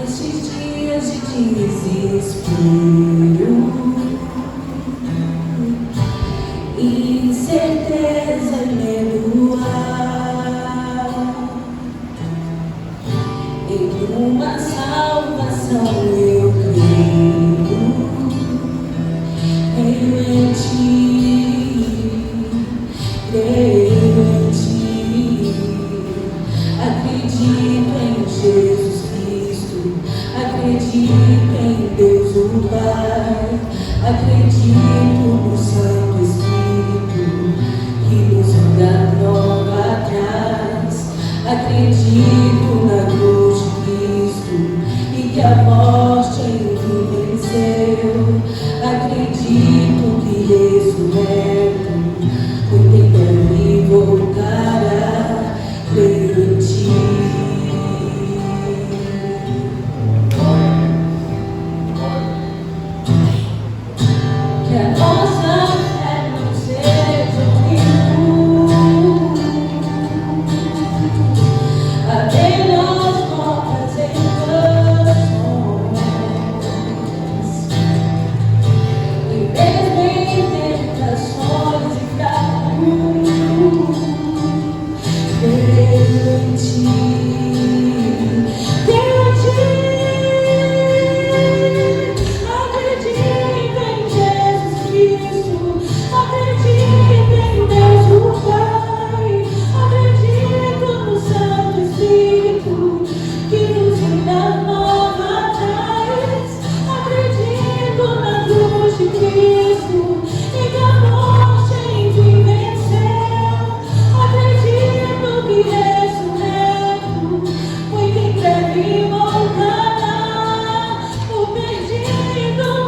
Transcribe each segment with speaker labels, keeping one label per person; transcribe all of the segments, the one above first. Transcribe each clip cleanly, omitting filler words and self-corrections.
Speaker 1: nesses dias de desespero, incerteza e medo há, em uma salvação eu creio, em ti, creio em ti, acredito em Jesus Cristo, acredito em Deus o Pai, acredito no Santo Espírito que nos enganou atrás, acredito na cruz de Cristo e que a morte em mim venceu, acredito que ressurreto muito em breve voltará, creio em ti. Que a nossa fé não seja um apenas notas em canções, e mesmo em tentações e fracos, creio em ti, creio em ti. Acredito em Jesus Cristo, acredito em Deus o Pai, acredito no Santo Espírito que nos enganou atrás, acredito na cruz de Cristo e que a morte em mim venceu, acredito que ressurreto muito em breve voltará, o perdido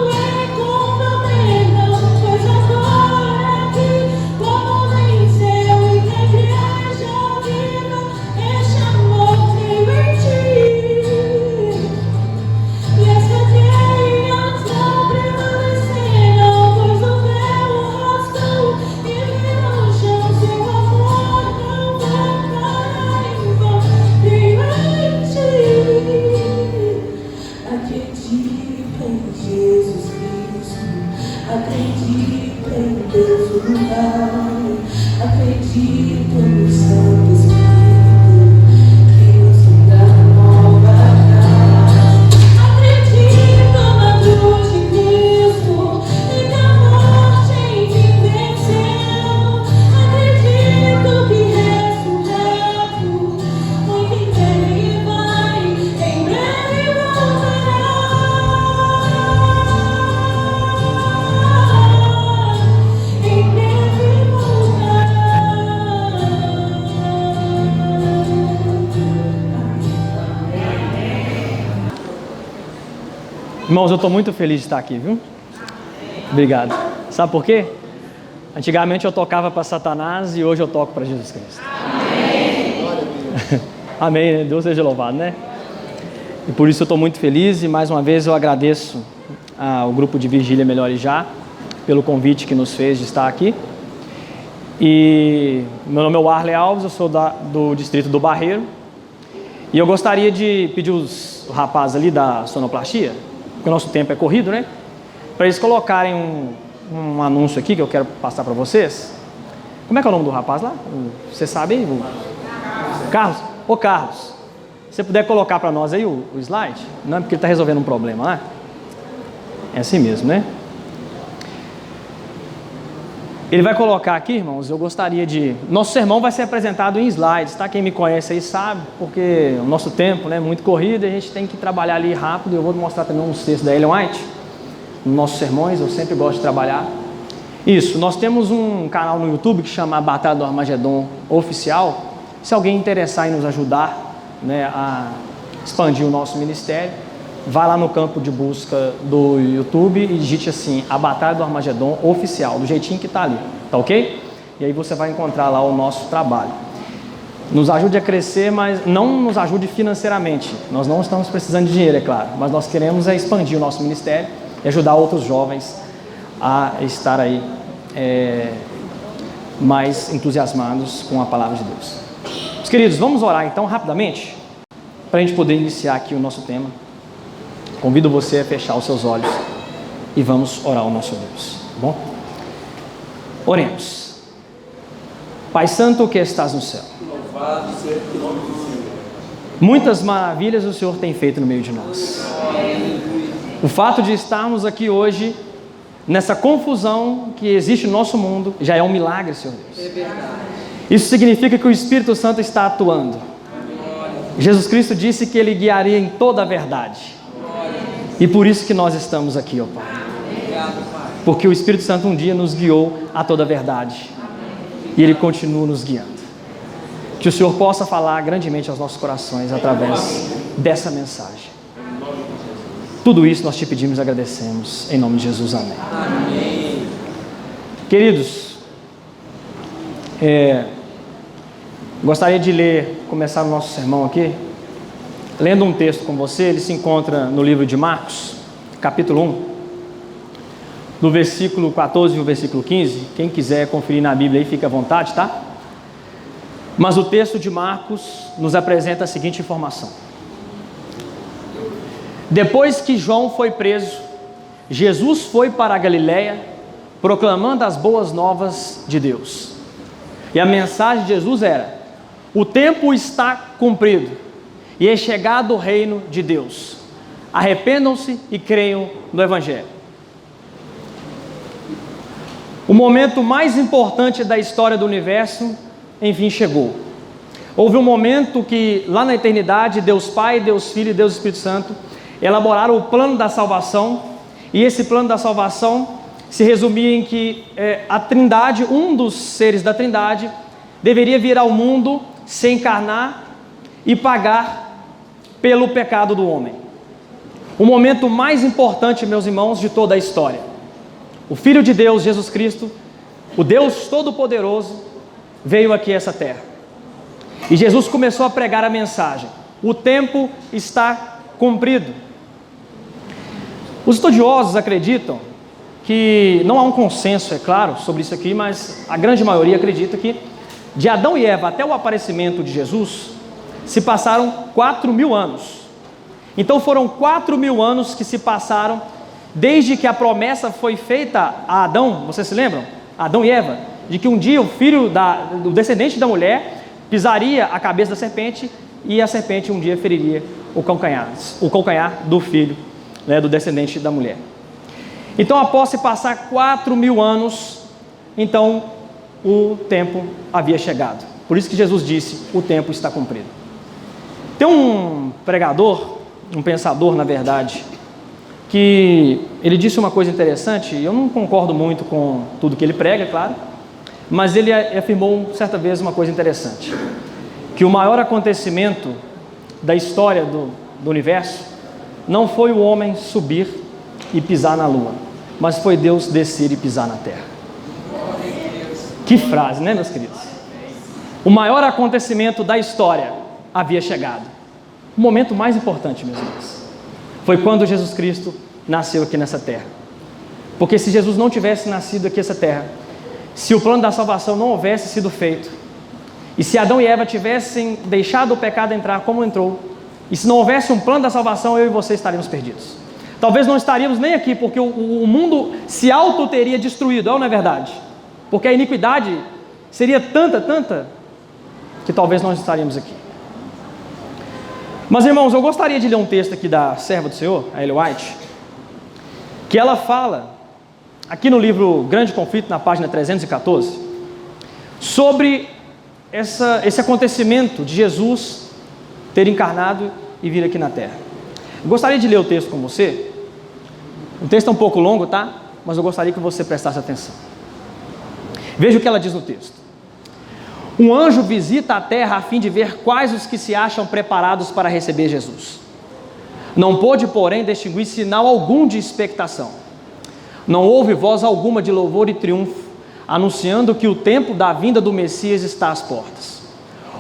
Speaker 1: encontra perdão, pois agora aqui como venceu e que a igreja viva este amor creio em ti, e as cadeias não prevalecerão, pois o véu rasgou e virou no chão, seu amor não voltará em vão, creio em ti, acredito em Jesus Cristo, acredito em Deus o Pai, acredito no Santo Espírito que nos enganou atrás, acredito na cruz de Cristo e que a morte em mim venceu, acredito que ressurreto muito em breve vai, em breve voltará, em breve voltará.
Speaker 2: Irmãos, eu estou muito feliz de estar aqui, viu? Obrigado. Sabe por quê? Antigamente eu tocava para Satanás e hoje eu toco para Jesus Cristo. Amém, né? Deus seja louvado, né? E por isso eu estou muito feliz e mais uma vez eu agradeço ao grupo de Vigília Melhor e Já pelo convite que nos fez de estar aqui. E meu nome é Warley Alves, eu sou do distrito do Barreiro e eu gostaria de pedir os rapazes ali da sonoplastia, porque o nosso tempo é corrido, né? Para eles colocarem um anúncio aqui que eu quero passar para vocês. Como é que é o nome do rapaz lá? Você sabe aí? Carlos? Ô Carlos, se você puder colocar para nós aí o slide, não é porque ele está resolvendo um problema lá? É assim mesmo, né? Ele vai colocar aqui, irmãos, eu gostaria de... Nosso sermão vai ser apresentado em slides, tá? Quem me conhece aí sabe, porque o nosso tempo, né, muito corrido, a gente tem que trabalhar ali rápido. Eu vou mostrar também uns textos da Ellen White, nos nossos sermões, eu sempre gosto de trabalhar. Isso, nós temos um canal no YouTube que chama Batalha do Armagedon Oficial. Se alguém interessar em nos ajudar, né, a expandir o nosso ministério, vai lá no campo de busca do YouTube e digite assim, a Batalha do Armagedon Oficial, do jeitinho que está ali, tá ok? E aí você vai encontrar lá o nosso trabalho. Nos ajude a crescer, mas não nos ajude financeiramente. Nós não estamos precisando de dinheiro, é claro, mas nós queremos expandir o nosso ministério e ajudar outros jovens a estar aí mais entusiasmados com a palavra de Deus. Meus queridos, vamos orar então rapidamente, para a gente poder iniciar aqui o nosso tema. Convido você a fechar os seus olhos e vamos orar ao nosso Deus, tá bom? Oremos. Pai Santo que estás no céu,
Speaker 3: Louvado seja o nome do Senhor.
Speaker 2: muitas maravilhas o Senhor tem feito no meio de nós. O fato de estarmos aqui hoje, nessa confusão que existe no nosso mundo, já é um milagre, Senhor Deus. Isso significa que o Espírito Santo está atuando. Jesus Cristo disse que Ele guiaria em toda a verdade. E por isso que nós estamos aqui, ó Pai. Porque o Espírito Santo um dia nos guiou a toda a verdade. E Ele continua nos guiando. Que o Senhor possa falar grandemente aos nossos corações através dessa mensagem. Tudo isso nós te pedimos e agradecemos. Em nome de Jesus, amém.
Speaker 3: Amém.
Speaker 2: Queridos, gostaria de começar o nosso sermão aqui, lendo um texto com você. Ele se encontra no livro de Marcos, capítulo 1, no versículo 14 e o versículo 15. Quem quiser conferir na Bíblia aí, fica à vontade, tá? Mas o texto de Marcos nos apresenta a seguinte informação: depois que João foi preso, Jesus foi para a Galiléia, proclamando as boas novas de Deus. E a mensagem de Jesus era: o tempo está cumprido e é chegado o reino de Deus. Arrependam-se e creiam no Evangelho. O momento mais importante da história do universo, enfim, chegou. Houve um momento que, lá na eternidade, Deus Pai, Deus Filho e Deus Espírito Santo elaboraram o plano da salvação. E esse plano da salvação se resumia em que a Trindade, um dos seres da Trindade, deveria vir ao mundo, se encarnar e pagar pelo pecado do homem. O momento mais importante, meus irmãos, de toda a história. O Filho de Deus, Jesus Cristo, o Deus Todo-Poderoso, veio aqui a essa terra. E Jesus começou a pregar a mensagem: o tempo está cumprido. Os estudiosos acreditam que, não há um consenso, é claro, sobre isso aqui, mas a grande maioria acredita que de Adão e Eva até o aparecimento de Jesus se passaram 4.000 anos. Então foram 4.000 anos que se passaram desde que a promessa foi feita a Adão. Vocês se lembram? Adão e Eva, de que um dia o filho do descendente da mulher pisaria a cabeça da serpente e a serpente um dia feriria o calcanhar do filho, né, do descendente da mulher. Então, após se passar 4.000 anos, então o tempo havia chegado. Por isso que Jesus disse: o tempo está cumprido. Tem um pregador, um pensador, na verdade, que ele disse uma coisa interessante. Eu não concordo muito com tudo que ele prega, claro, mas ele afirmou certa vez uma coisa interessante: que o maior acontecimento da história do universo não foi o homem subir e pisar na lua, mas foi Deus descer e pisar na terra. Que frase, né, meus queridos? O maior acontecimento da história havia chegado. O momento mais importante, meus irmãos, foi quando Jesus Cristo nasceu aqui nessa terra. Porque se Jesus não tivesse nascido aqui nessa terra, se o plano da salvação não houvesse sido feito, e se Adão e Eva tivessem deixado o pecado entrar como entrou, e se não houvesse um plano da salvação, eu e você estaríamos perdidos. Talvez não estaríamos nem aqui, porque o mundo se auto teria destruído, não é verdade? Porque a iniquidade seria tanta, que talvez não estaríamos aqui. Mas, irmãos, eu gostaria de ler um texto aqui da serva do Senhor, a Ellen White, que ela fala, aqui no livro Grande Conflito, na página 314, sobre esse acontecimento de Jesus ter encarnado e vir aqui na terra. Eu gostaria de ler o texto com você. O texto é um pouco longo, tá? Mas eu gostaria que você prestasse atenção. Veja o que ela diz no texto: um anjo visita a terra a fim de ver quais os que se acham preparados para receber Jesus. Não pôde, porém, distinguir sinal algum de expectação. Não houve voz alguma de louvor e triunfo, anunciando que o tempo da vinda do Messias está às portas.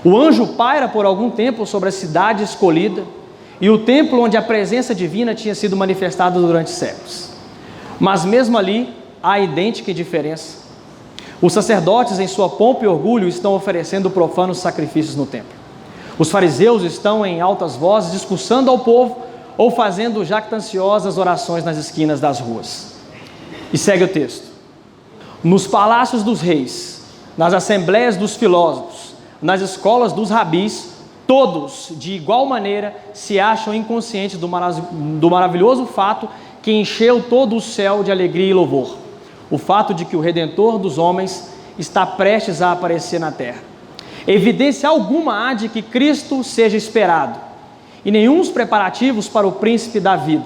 Speaker 2: O anjo paira por algum tempo sobre a cidade escolhida e o templo onde a presença divina tinha sido manifestada durante séculos. Mas mesmo ali há idêntica diferença. Os sacerdotes, em sua pompa e orgulho, estão oferecendo profanos sacrifícios no templo. Os fariseus estão em altas vozes discursando ao povo ou fazendo jactanciosas orações nas esquinas das ruas. E segue o texto. Nos palácios dos reis, nas assembleias dos filósofos, nas escolas dos rabis, todos, de igual maneira, se acham inconscientes do maravilhoso fato que encheu todo o céu de alegria e louvor. O fato de que o Redentor dos homens está prestes a aparecer na terra. Evidência alguma há de que Cristo seja esperado, e nenhum os preparativos para o príncipe da vida.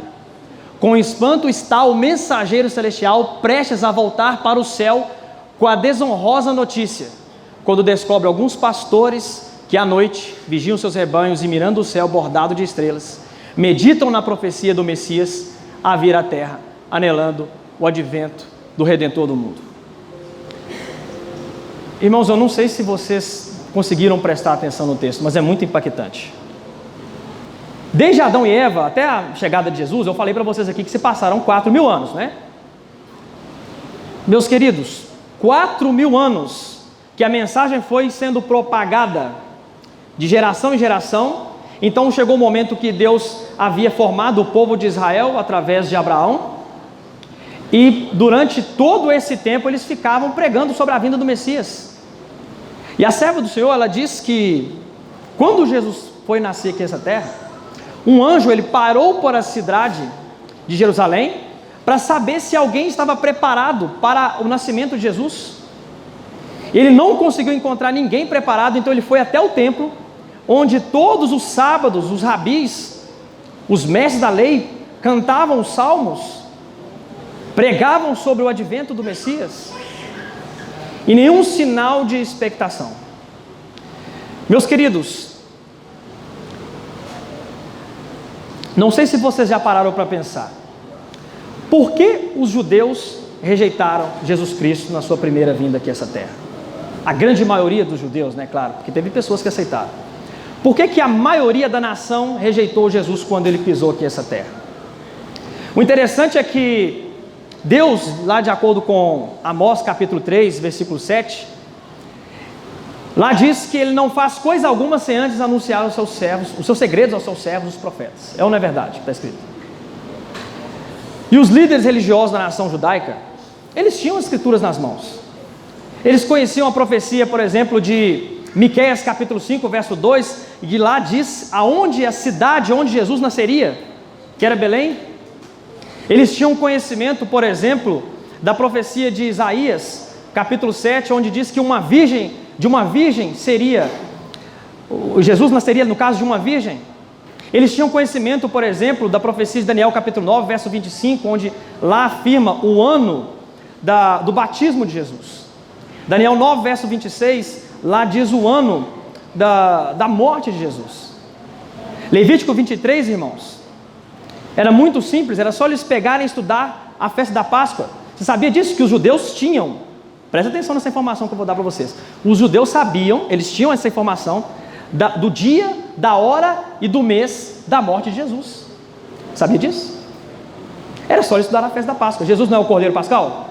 Speaker 2: Com espanto está o mensageiro celestial prestes a voltar para o céu com a desonrosa notícia, quando descobre alguns pastores que à noite vigiam seus rebanhos e mirando o céu bordado de estrelas, meditam na profecia do Messias a vir à terra, anelando o advento do Redentor do mundo. Irmãos, eu não sei se vocês conseguiram prestar atenção no texto, mas é muito impactante. Desde Adão e Eva até a chegada de Jesus, eu falei para vocês aqui que se passaram 4.000 anos, né? Meus queridos, 4.000 anos que a mensagem foi sendo propagada de geração em geração. Então chegou o momento que Deus havia formado o povo de Israel através de Abraão, e durante todo esse tempo eles ficavam pregando sobre a vinda do Messias. E a serva do Senhor, ela diz que quando Jesus foi nascer aqui nessa terra, um anjo, ele parou por a cidade de Jerusalém para saber se alguém estava preparado para o nascimento de Jesus. Ele não conseguiu encontrar ninguém preparado, então ele foi até o templo, onde todos os sábados os rabis, os mestres da lei, cantavam os salmos, pregavam sobre o advento do Messias, e nenhum sinal de expectação. Meus queridos, não sei se vocês já pararam para pensar, por que os judeus rejeitaram Jesus Cristo na sua primeira vinda aqui a essa terra? A grande maioria dos judeus, né, claro, porque teve pessoas que aceitaram. Por que a maioria da nação rejeitou Jesus quando ele pisou aqui essa terra? O interessante é que Deus, lá de acordo com Amós capítulo 3, versículo 7, lá diz que ele não faz coisa alguma sem antes anunciar aos seus servos, os seus segredos aos seus servos, os profetas. É ou não é verdade? Está escrito. E os líderes religiosos da nação judaica, eles tinham as escrituras nas mãos. Eles conheciam a profecia, por exemplo, de Miqueias capítulo 5, verso 2, e lá diz aonde a cidade onde Jesus nasceria, que era Belém. Eles tinham conhecimento, por exemplo, da profecia de Isaías, capítulo 7, onde diz que de uma virgem seria, Jesus nasceria no caso de uma virgem. Eles tinham conhecimento, por exemplo, da profecia de Daniel, capítulo 9, verso 25, onde lá afirma o ano do batismo de Jesus. Daniel 9, verso 26, lá diz o ano da morte de Jesus. Levítico 23, irmãos, era muito simples, era só eles pegarem e estudar a festa da Páscoa. Você sabia disso? Que os judeus tinham, presta atenção nessa informação que eu vou dar para vocês. Os judeus sabiam, eles tinham essa informação do dia, da hora e do mês da morte de Jesus. Sabia disso? Era só eles estudarem a festa da Páscoa. Jesus não é o Cordeiro Pascal?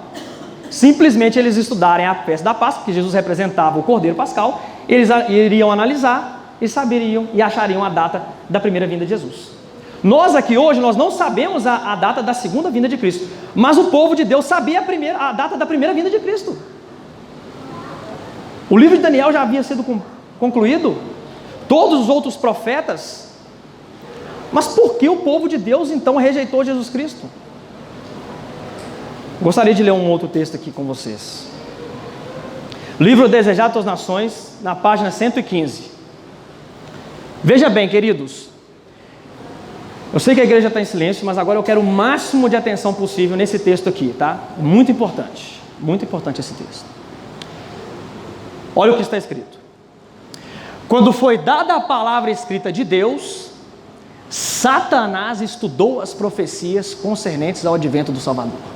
Speaker 2: Simplesmente eles estudarem a festa da Páscoa, que Jesus representava o Cordeiro Pascal, eles iriam analisar e saberiam e achariam a data da primeira vinda de Jesus. Nós aqui hoje, nós não sabemos a data da segunda vinda de Cristo, mas o povo de Deus sabia a data da primeira vinda de Cristo. O livro de Daniel já havia sido concluído, todos os outros profetas, mas por que o povo de Deus então rejeitou Jesus Cristo? Gostaria de ler um outro texto aqui com vocês. Livro Desejado às Nações, na página 115. Veja bem, queridos, eu sei que a igreja está em silêncio, mas agora eu quero o máximo de atenção possível nesse texto aqui, tá? Muito importante esse texto. Olha o que está escrito. Quando foi dada a palavra escrita de Deus, Satanás estudou as profecias concernentes ao advento do Salvador.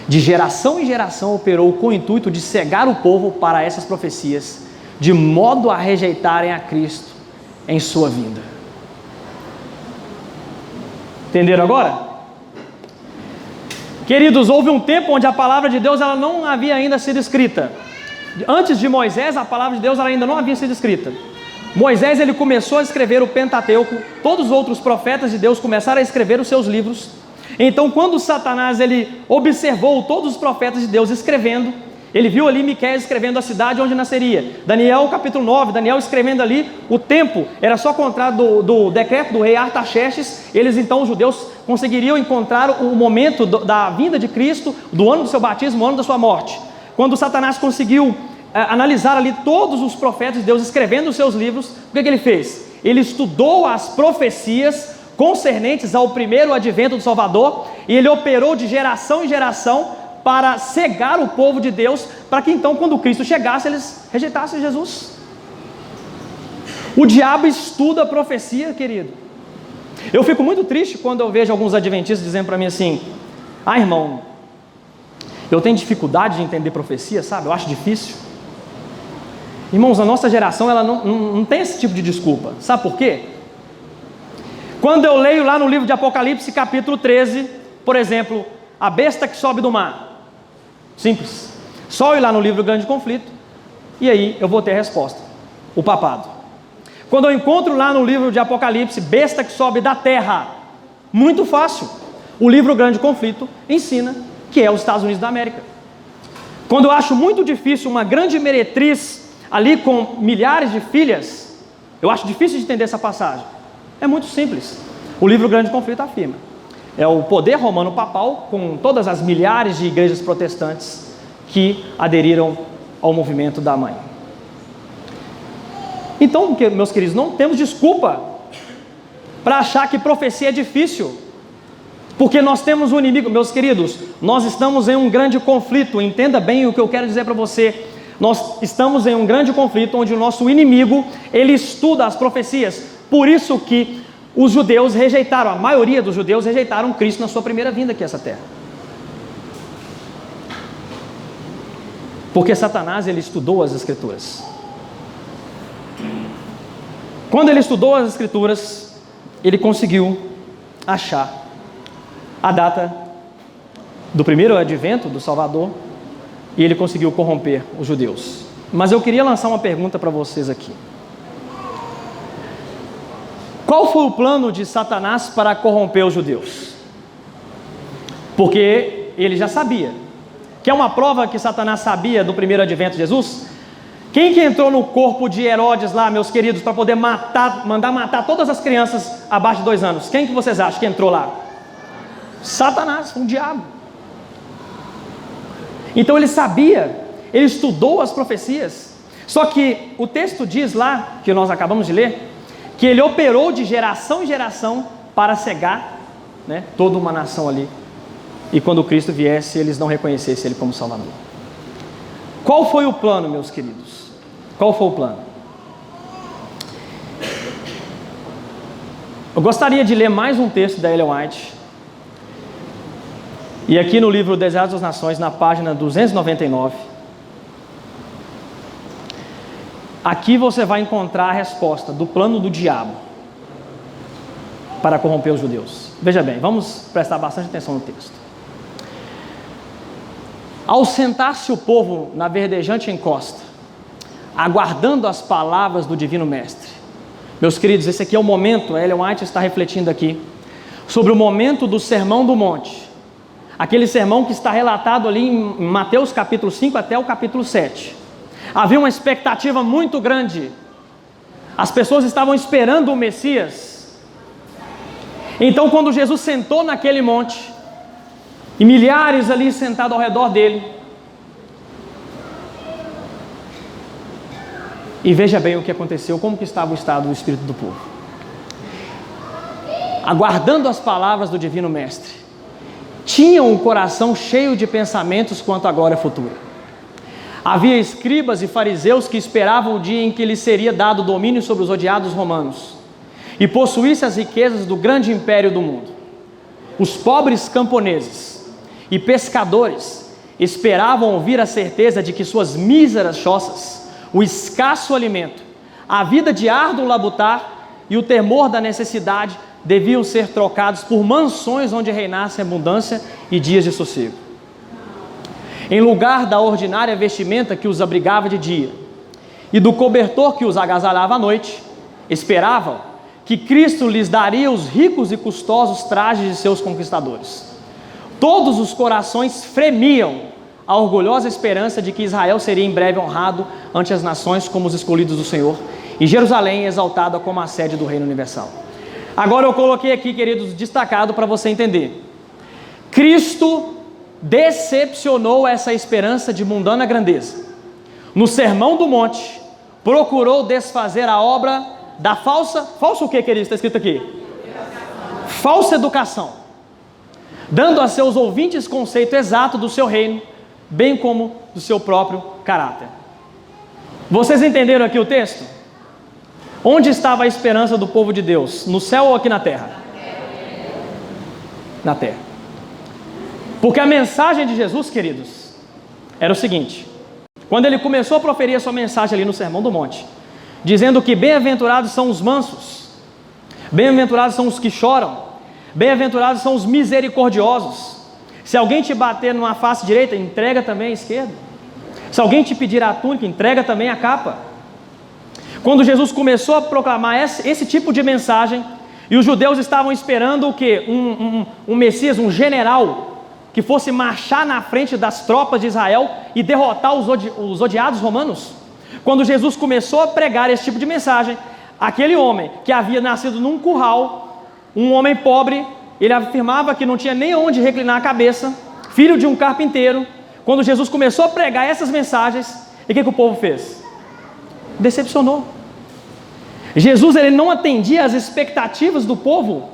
Speaker 2: De geração em geração operou com o intuito de cegar o povo para essas profecias, de modo a rejeitarem a Cristo em sua vinda. Entenderam agora? Queridos, houve um tempo onde a palavra de Deus ela não havia ainda sido escrita. Antes de Moisés, a palavra de Deus ela ainda não havia sido escrita. Moisés, ele começou a escrever o Pentateuco, todos os outros profetas de Deus começaram a escrever os seus livros. Então, quando Satanás, ele observou todos os profetas de Deus escrevendo, ele viu ali Miqueias escrevendo a cidade onde nasceria, Daniel capítulo 9, Daniel escrevendo ali o tempo, era só contrário do decreto do rei Artaxerxes. Eles então, os judeus, conseguiriam encontrar o momento da vinda de Cristo, do ano do seu batismo, o ano da sua morte. Quando Satanás conseguiu analisar ali todos os profetas de Deus escrevendo os seus livros, o que ele fez? Ele estudou as profecias concernentes ao primeiro advento do Salvador, e ele operou de geração em geração para cegar o povo de Deus, para que então, quando Cristo chegasse, eles rejeitassem Jesus. O diabo estuda a profecia, querido. Eu fico muito triste quando eu vejo alguns adventistas dizendo para mim assim: ah, irmão, eu tenho dificuldade de entender profecia, sabe? Eu acho difícil. Irmãos, a nossa geração, ela não tem esse tipo de desculpa. Sabe por quê? Quando eu leio lá no livro de Apocalipse, capítulo 13, por exemplo, a besta que sobe do mar. Simples. Só ir lá no livro Grande Conflito, e aí eu vou ter a resposta: o papado. Quando eu encontro lá no livro de Apocalipse, besta que sobe da terra, muito fácil. O livro Grande Conflito ensina que é os Estados Unidos da América. Quando eu acho muito difícil uma grande meretriz ali com milhares de filhas, eu acho difícil de entender essa passagem. É muito simples. O livro Grande Conflito afirma: é o poder romano papal com todas as milhares de igrejas protestantes que aderiram ao movimento da mãe. Então, meus queridos, não temos desculpa para achar que profecia é difícil, porque nós temos um inimigo. Meus queridos, nós estamos em um grande conflito. Entenda bem o que eu quero dizer para você. Nós estamos em um grande conflito onde o nosso inimigo, ele estuda as profecias. Por isso que os judeus rejeitaram, a maioria dos judeus rejeitaram Cristo na sua primeira vinda aqui a essa terra. Porque Satanás, ele estudou as Escrituras. Quando ele estudou as Escrituras, ele conseguiu achar a data do primeiro advento do Salvador, e ele conseguiu corromper os judeus. Mas eu queria lançar uma pergunta para vocês aqui. Qual foi o plano de Satanás para corromper os judeus? Porque ele já sabia. Quer uma prova que Satanás sabia do primeiro advento de Jesus? Quem que entrou no corpo de Herodes lá, meus queridos, para poder mandar matar todas as crianças abaixo de 2 anos? Quem que vocês acham que entrou lá? Satanás, um diabo. Então ele sabia, ele estudou as profecias. Só que o texto diz lá, que nós acabamos de ler, que ele operou de geração em geração para cegar, né, toda uma nação ali. E quando Cristo viesse, eles não reconhecessem ele como Salvador. Qual foi o plano, meus queridos? Qual foi o plano? Eu gostaria de ler mais um texto da Ellen White. E aqui no livro Desejados das Nações, na página 299, aqui você vai encontrar a resposta do plano do diabo para corromper os judeus. Veja bem, vamos prestar bastante atenção no texto. Ao sentar-se o povo na verdejante encosta, aguardando as palavras do Divino Mestre. Meus queridos, esse aqui é o momento, a Ellen White está refletindo aqui, sobre o momento do Sermão do Monte. Aquele sermão que está relatado ali em Mateus capítulo 5 até o capítulo 7. Havia uma expectativa muito grande. As pessoas estavam esperando o Messias. Então, quando Jesus sentou naquele monte, e milhares ali sentados ao redor dele, e veja bem o que aconteceu, como que estava o estado do espírito do povo. Aguardando as palavras do Divino Mestre, tinham o coração cheio de pensamentos quanto à glória futura. Havia escribas e fariseus que esperavam o dia em que lhes seria dado domínio sobre os odiados romanos e possuísse as riquezas do grande império do mundo. Os pobres camponeses e pescadores esperavam ouvir a certeza de que suas míseras choças, o escasso alimento, a vida de árduo labutar e o temor da necessidade deviam ser trocados por mansões onde reinasse abundância e dias de sossego. Em lugar da ordinária vestimenta que os abrigava de dia, e do cobertor que os agasalhava à noite, esperavam que Cristo lhes daria os ricos e custosos trajes de seus conquistadores. Todos os corações fremiam a orgulhosa esperança de que Israel seria em breve honrado ante as nações como os escolhidos do Senhor, e Jerusalém exaltada como a sede do reino universal. Agora eu coloquei aqui, queridos, destacado para você entender. Cristo decepcionou essa esperança de mundana grandeza. No Sermão do Monte, procurou desfazer a obra da falsa o que, queridos? Está escrito aqui? Falsa educação, dando a seus ouvintes conceito exato do seu reino, bem como do seu próprio caráter. Vocês entenderam aqui o texto? Onde estava a esperança do povo de Deus? No céu ou aqui na terra? Na terra. Porque a mensagem de Jesus, queridos, era o seguinte: quando ele começou a proferir a sua mensagem ali no Sermão do Monte, dizendo que bem-aventurados são os mansos, bem-aventurados são os que choram, bem-aventurados são os misericordiosos. Se alguém te bater numa face direita, entrega também a esquerda. Se alguém te pedir a túnica, entrega também a capa. Quando Jesus começou a proclamar esse tipo de mensagem, e os judeus estavam esperando o quê? Um Messias, um general, que fosse marchar na frente das tropas de Israel e derrotar os odiados romanos. Quando Jesus começou a pregar esse tipo de mensagem, aquele homem que havia nascido num curral, um homem pobre, ele afirmava que não tinha nem onde reclinar a cabeça, filho de um carpinteiro. Quando Jesus começou a pregar essas mensagens, e o que o povo fez? Decepcionou. Jesus, ele não atendia às expectativas do povo,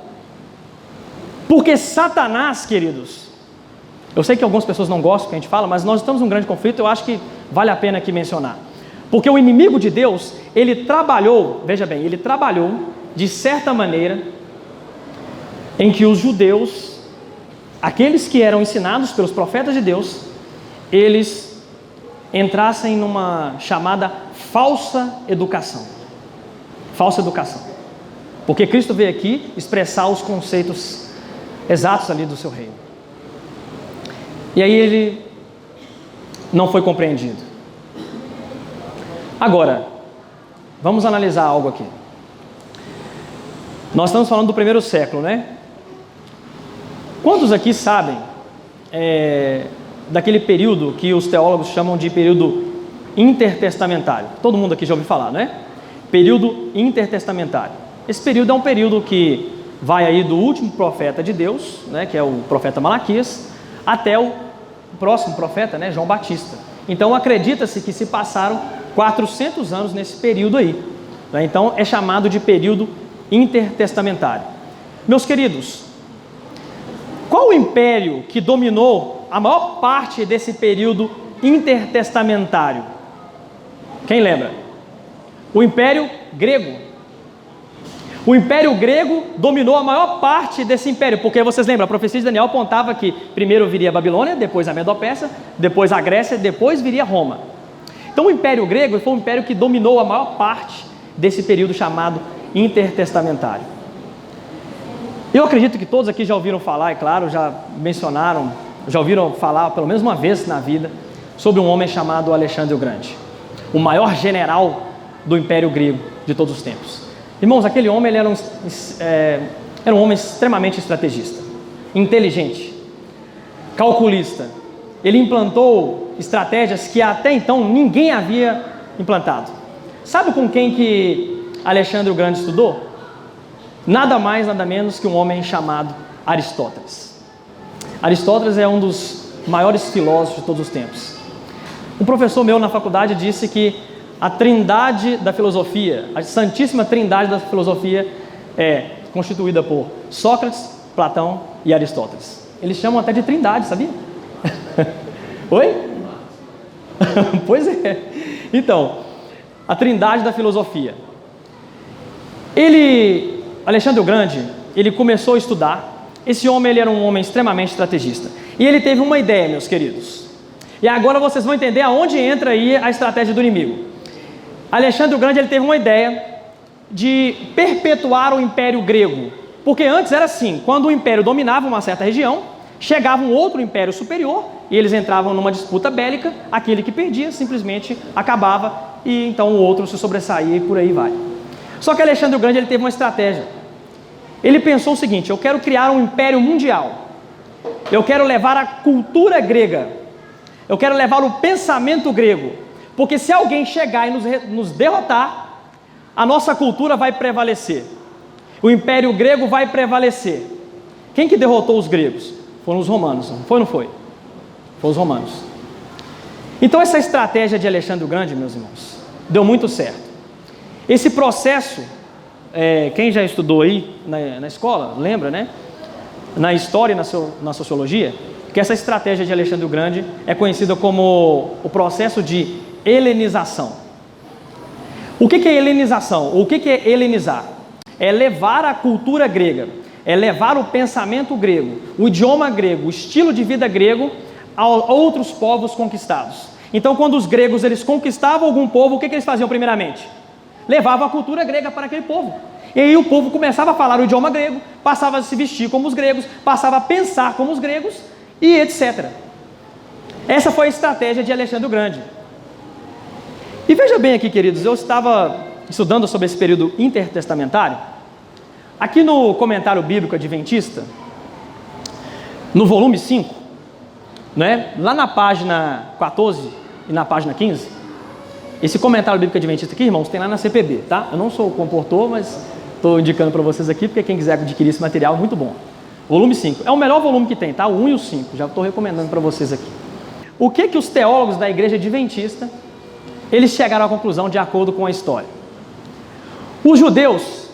Speaker 2: porque Satanás, queridos, eu sei que algumas pessoas não gostam que a gente fala, mas nós estamos num grande conflito, eu acho que vale a pena aqui mencionar. Porque o inimigo de Deus, ele trabalhou, veja bem, ele trabalhou de certa maneira em que os judeus, aqueles que eram ensinados pelos profetas de Deus, eles entrassem numa chamada falsa educação. Falsa educação. Porque Cristo veio aqui expressar os conceitos exatos ali do seu reino. E aí ele não foi compreendido. Agora, vamos analisar algo aqui. Nós estamos falando do primeiro século, né? Quantos aqui sabem daquele período que os teólogos chamam de período intertestamentário? Todo mundo aqui já ouviu falar, né? Período intertestamentário. Esse período é um período que vai aí do último profeta de Deus, né, que é o profeta Malaquias, até o próximo profeta, né, João Batista. Então acredita-se que se passaram 400 anos nesse período aí, né? Então é chamado de período intertestamentário. Meus queridos, qual o império que dominou a maior parte desse período intertestamentário? Quem lembra? O Império Grego. O Império Grego dominou a maior parte desse império, porque vocês lembram, a profecia de Daniel apontava que primeiro viria a Babilônia, depois a Medo-Pérsia, depois a Grécia, depois viria Roma. Então o Império Grego foi um império que dominou a maior parte desse período chamado intertestamentário. Eu acredito que todos aqui já ouviram falar, é claro, já mencionaram, já ouviram falar pelo menos uma vez na vida sobre um homem chamado Alexandre o Grande, o maior general do Império Grego de todos os tempos. Irmãos, aquele homem ele era um homem extremamente estrategista, inteligente, calculista. Ele implantou estratégias que até então ninguém havia implantado. Sabe com quem que Alexandre o Grande estudou? Nada mais, nada menos que um homem chamado Aristóteles. Aristóteles é um dos maiores filósofos de todos os tempos. Um professor meu na faculdade disse que a trindade da filosofia, a santíssima trindade da filosofia é constituída por Sócrates, Platão e Aristóteles. Eles chamam até de trindade, sabia? Oi? Pois é. Então, a trindade da filosofia. Alexandre o Grande, ele começou a estudar. Esse homem ele era um homem extremamente estrategista. E ele teve uma ideia, meus queridos. E agora vocês vão entender aonde entra aí a estratégia do inimigo. Alexandre o Grande ele teve uma ideia de perpetuar o Império Grego. Porque antes era assim, quando o império dominava uma certa região, chegava um outro império superior e eles entravam numa disputa bélica, aquele que perdia simplesmente acabava e então o outro se sobressaía e por aí vai. Só que Alexandre o Grande ele teve uma estratégia. Ele pensou o seguinte: eu quero criar um império mundial, eu quero levar a cultura grega, eu quero levar o pensamento grego, porque se alguém chegar e nos derrotar, a nossa cultura vai prevalecer, o império grego vai prevalecer. Quem que derrotou os gregos? Foram os romanos, não foi ou não foi? Foram os romanos. Então essa estratégia de Alexandre o Grande, meus irmãos, deu muito certo. Esse processo, quem já estudou aí na escola, lembra, né? Na história e na sociologia, que essa estratégia de Alexandre o Grande é conhecida como o processo de helenização. O que é helenização? O que é helenizar? É levar a cultura grega, é levar o pensamento grego, o idioma grego, o estilo de vida grego a outros povos conquistados. Então, quando os gregos eles conquistavam algum povo, o que eles faziam primeiramente? Levavam a cultura grega para aquele povo. E aí o povo começava a falar o idioma grego, passava a se vestir como os gregos, passava a pensar como os gregos e etc. Essa foi a estratégia de Alexandre o Grande. E veja bem aqui, queridos, eu estava estudando sobre esse período intertestamentário. Aqui no Comentário Bíblico Adventista, no volume 5, né, lá na página 14 e na página 15, esse Comentário Bíblico Adventista aqui, irmãos, tem lá na CPB, tá? Eu não sou o comportor, mas estou indicando para vocês aqui, porque quem quiser adquirir esse material, muito bom. Volume 5, é o melhor volume que tem, tá? O 1 e o 5, já estou recomendando para vocês aqui. O que os teólogos da Igreja Adventista, eles chegaram à conclusão de acordo com a história? Os judeus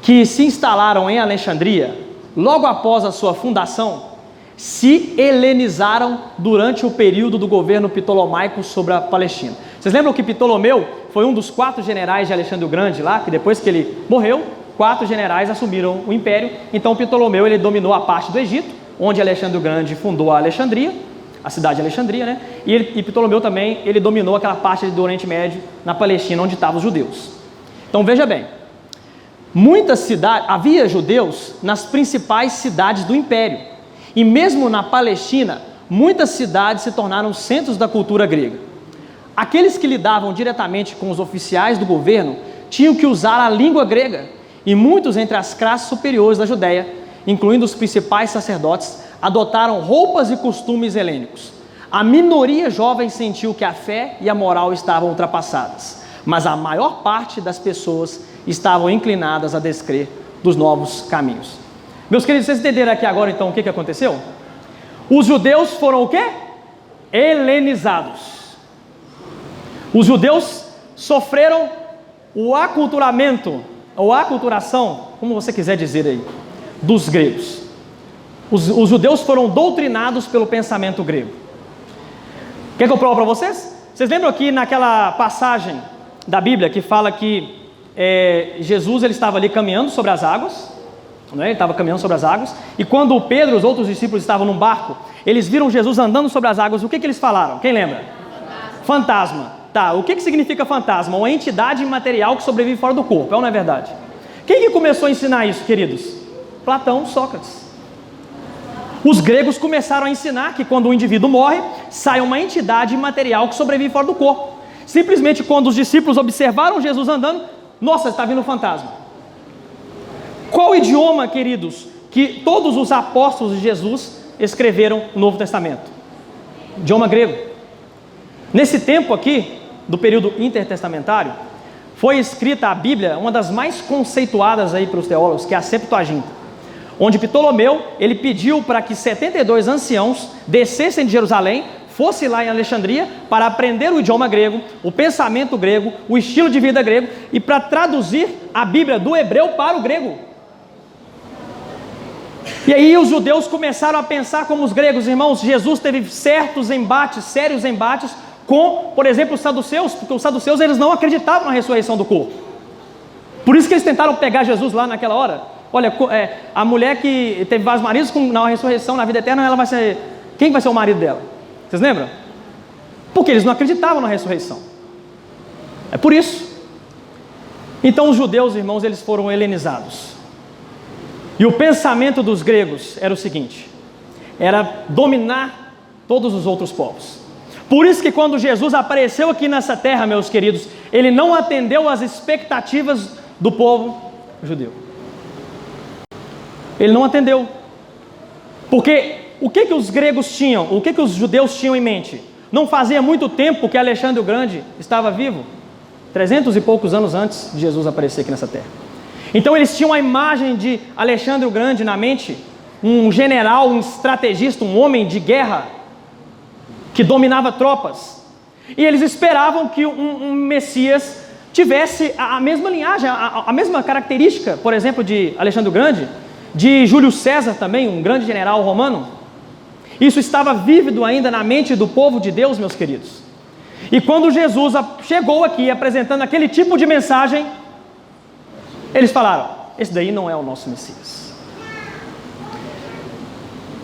Speaker 2: que se instalaram em Alexandria, logo após a sua fundação, se helenizaram durante o período do governo ptolomaico sobre a Palestina. Vocês lembram que Ptolomeu foi um dos 4 generais de Alexandre o Grande lá, que depois que ele morreu, 4 generais assumiram o império. Então Ptolomeu ele dominou a parte do Egito, onde Alexandre o Grande fundou a Alexandria, a cidade de Alexandria, né? E Ptolomeu também ele dominou aquela parte do Oriente Médio, na Palestina, onde estavam os judeus. Então veja bem, muitas cidades, havia judeus nas principais cidades do império, e mesmo na Palestina, muitas cidades se tornaram centros da cultura grega. Aqueles que lidavam diretamente com os oficiais do governo tinham que usar a língua grega, e muitos entre as classes superiores da Judéia, incluindo os principais sacerdotes, adotaram roupas e costumes helênicos. A minoria jovem sentiu que a fé e a moral estavam ultrapassadas, mas a maior parte das pessoas estavam inclinadas a descrer dos novos caminhos. Meus queridos, vocês entenderam aqui agora então o que aconteceu? Os judeus foram o quê? Helenizados. Os judeus sofreram o aculturamento, ou aculturação, como você quiser dizer aí, dos gregos. Os judeus foram doutrinados pelo pensamento grego. Quer que eu provo para vocês? Vocês lembram aqui naquela passagem da Bíblia que fala que Jesus ele estava ali caminhando sobre as águas, né? Ele estava caminhando sobre as águas, e quando Pedro e os outros discípulos estavam num barco, eles viram Jesus andando sobre as águas. O que eles falaram? Quem lembra? Fantasma. Tá, o que significa fantasma? Uma entidade imaterial que sobrevive fora do corpo, é ou não é verdade? Quem que começou a ensinar isso, queridos? Platão, Sócrates. Os gregos começaram a ensinar que quando um indivíduo morre, sai uma entidade imaterial que sobrevive fora do corpo. Simplesmente quando os discípulos observaram Jesus andando, nossa, está vindo um fantasma. Qual idioma, queridos, que todos os apóstolos de Jesus escreveram o Novo Testamento? Idioma grego. Nesse tempo aqui, do período intertestamentário, foi escrita a Bíblia, uma das mais conceituadas aí pelos teólogos, que é a Septuaginta, onde Ptolomeu, ele pediu para que 72 anciãos descessem de Jerusalém, fossem lá em Alexandria, para aprender o idioma grego, o pensamento grego, o estilo de vida grego, e para traduzir a Bíblia do hebreu para o grego. E aí os judeus começaram a pensar como os gregos. Irmãos, Jesus teve sérios embates com, por exemplo, os saduceus, porque os saduceus eles não acreditavam na ressurreição do corpo. Por isso que eles tentaram pegar Jesus lá naquela hora. Olha, a mulher que teve vários maridos, na ressurreição, na vida eterna, ela vai ser... Quem vai ser o marido dela? Vocês lembram? Porque eles não acreditavam na ressurreição. É por isso. Então os judeus, irmãos, eles foram helenizados. E o pensamento dos gregos era o seguinte: era dominar todos os outros povos. Por isso que quando Jesus apareceu aqui nessa terra, meus queridos, ele não atendeu às expectativas do povo judeu. Ele não atendeu. Porque o que os gregos tinham, o que os judeus tinham em mente? Não fazia muito tempo que Alexandre o Grande estava vivo, 300 e poucos anos antes de Jesus aparecer aqui nessa terra. Então eles tinham a imagem de Alexandre o Grande na mente, um general, um estrategista, um homem de guerra, que dominava tropas. E eles esperavam que um Messias tivesse a mesma linhagem, a mesma característica, por exemplo, de Alexandre o Grande, de Júlio César também, um grande general romano. Isso estava vívido ainda na mente do povo de Deus, meus queridos. E quando Jesus chegou aqui apresentando aquele tipo de mensagem, eles falaram: esse daí não é o nosso Messias.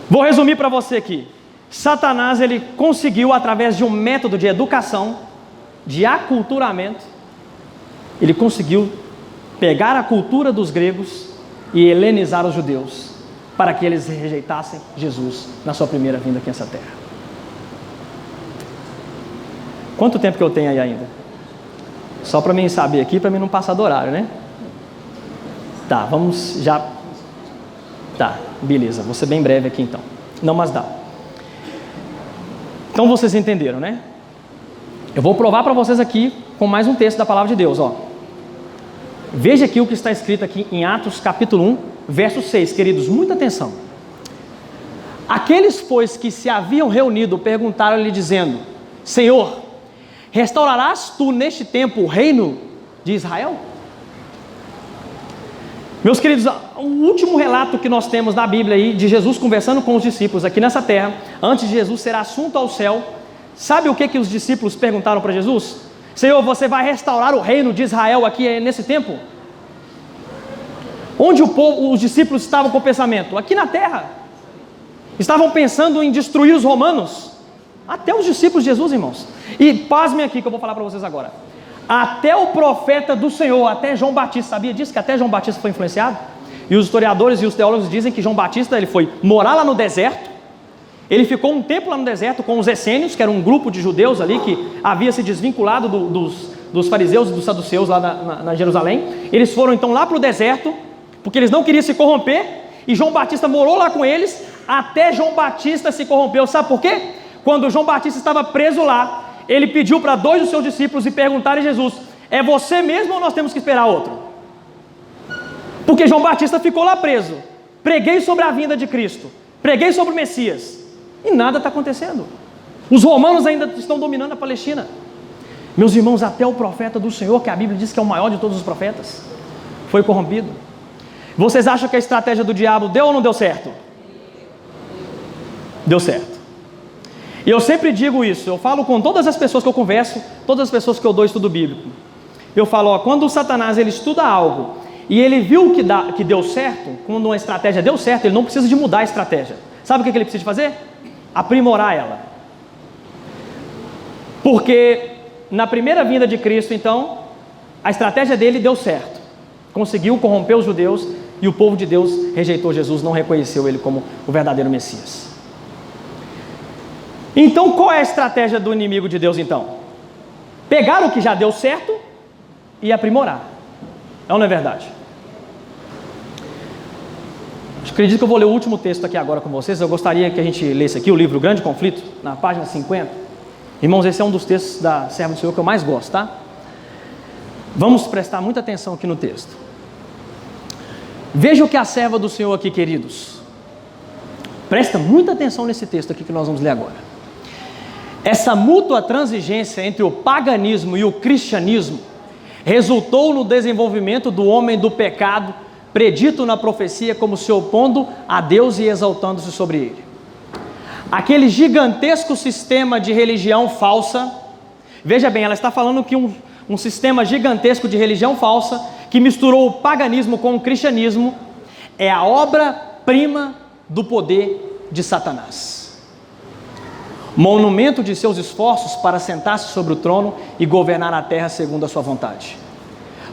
Speaker 2: Vou resumir para você aqui. Satanás, ele conseguiu, através de um método de educação, de aculturamento, ele conseguiu pegar a cultura dos gregos e helenizar os judeus, para que eles rejeitassem Jesus na sua primeira vinda aqui nessa terra. Quanto tempo que eu tenho aí ainda? Só para mim saber aqui, para mim não passar do horário, né? Tá, vamos já... Tá, beleza, vou ser bem breve aqui então. Não, mas dá. Então vocês entenderam, né? Eu vou provar para vocês aqui com mais um texto da palavra de Deus, ó. Veja aqui o que está escrito aqui em Atos capítulo 1, verso 6, queridos, muita atenção. Aqueles, pois, que se haviam reunido, perguntaram-lhe dizendo: Senhor, restaurarás tu neste tempo o reino de Israel? Meus queridos, o último relato que nós temos na Bíblia aí, de Jesus conversando com os discípulos aqui nessa terra, antes de Jesus ser assunto ao céu, sabe o que os discípulos perguntaram para Jesus? Senhor, você vai restaurar o reino de Israel aqui nesse tempo? Onde os discípulos estavam com o pensamento? Aqui na terra. Estavam pensando em destruir os romanos. Até os discípulos de Jesus, irmãos. E pasmem aqui que eu vou falar para vocês agora. Até o profeta do Senhor, até João Batista, sabia disso? Que até João Batista foi influenciado? E os historiadores e os teólogos dizem que João Batista, ele foi morar lá no deserto. Ele ficou um tempo lá no deserto com os essênios, que era um grupo de judeus ali que havia se desvinculado dos fariseus e dos saduceus lá na Jerusalém. Eles foram então lá para o deserto, porque eles não queriam se corromper, e João Batista morou lá com eles, até João Batista se corrompeu. Sabe por quê? Quando João Batista estava preso lá, ele pediu para 2 dos seus discípulos e perguntarem a Jesus: é você mesmo ou nós temos que esperar outro? Porque João Batista ficou lá preso. Preguei sobre a vinda de Cristo, preguei sobre o Messias, e nada está acontecendo. Os romanos ainda estão dominando a Palestina. Meus irmãos, até o profeta do Senhor, que a Bíblia diz que é o maior de todos os profetas, foi corrompido. Vocês acham que a estratégia do diabo deu ou não deu certo? Deu certo. E eu sempre digo isso, eu falo com todas as pessoas que eu converso, todas as pessoas que eu dou estudo bíblico. Eu falo, ó, quando o Satanás ele estuda algo e ele viu que deu certo, quando uma estratégia deu certo, ele não precisa de mudar a estratégia. Sabe o que ele precisa de fazer? Aprimorar ela. Porque na primeira vinda de Cristo, então, a estratégia dele deu certo. Conseguiu corromper os judeus e o povo de Deus rejeitou Jesus, não reconheceu ele como o verdadeiro Messias. Então, qual é a estratégia do inimigo de Deus, então? Pegar o que já deu certo e aprimorar. É ou não é verdade? Acredito que eu vou ler o último texto aqui agora com vocês. Eu gostaria que a gente lesse aqui o livro O Grande Conflito, na página 50. Irmãos, esse é um dos textos da Serva do Senhor que eu mais gosto, tá? Vamos prestar muita atenção aqui no texto. Veja o que a serva do Senhor aqui, queridos. Presta muita atenção nesse texto aqui que nós vamos ler agora. Essa mútua transigência entre o paganismo e o cristianismo resultou no desenvolvimento do homem do pecado, predito na profecia como se opondo a Deus e exaltando-se sobre ele. Aquele gigantesco sistema de religião falsa, veja bem, ela está falando que um sistema gigantesco de religião falsa, que misturou o paganismo com o cristianismo, é a obra-prima do poder de Satanás. Monumento de seus esforços para sentar-se sobre o trono e governar a terra segundo a sua vontade.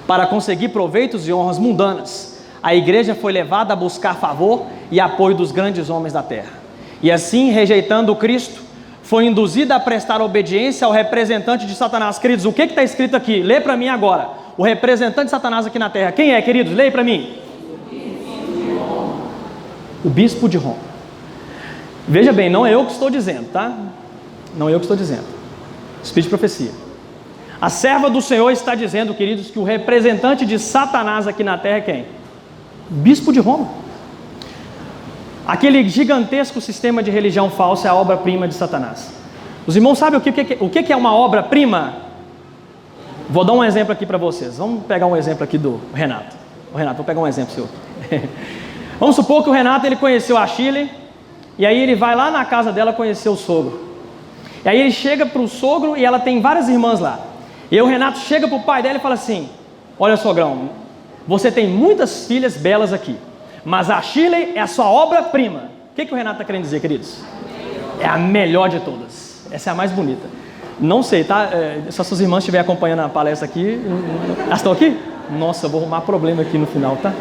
Speaker 2: Para conseguir proveitos e honras mundanas, a igreja foi levada a buscar favor e apoio dos grandes homens da terra. E assim, rejeitando o Cristo, foi induzida a prestar obediência ao representante de Satanás. Queridos, o que está escrito aqui? Lê para mim agora. O representante de Satanás aqui na terra. Quem é, queridos? Leia para mim. O bispo de Roma. Veja bem, não é eu que estou dizendo, tá? Não é eu que estou dizendo. Espírito de profecia. A serva do Senhor está dizendo, queridos, que o representante de Satanás aqui na terra é quem? Bispo de Roma. Aquele gigantesco sistema de religião falsa é a obra-prima de Satanás. Os irmãos sabem o que é uma obra-prima? Vou dar um exemplo aqui para vocês. Vamos pegar um exemplo aqui do Renato. O Renato, vou pegar um exemplo seu. Vamos supor que o Renato ele conheceu a Shirley, e aí ele vai lá na casa dela conhecer o sogro. E aí ele chega para o sogro e ela tem várias irmãs lá. E aí o Renato chega para o pai dela e fala assim: olha, sogrão, você tem muitas filhas belas aqui, mas a Shirley é a sua obra-prima. O que o Renato está querendo dizer, queridos? É a melhor de todas. Essa é a mais bonita. Não sei, tá? Se as suas irmãs estiverem acompanhando a palestra aqui, elas estão aqui? Nossa, eu vou arrumar problema aqui no final, tá?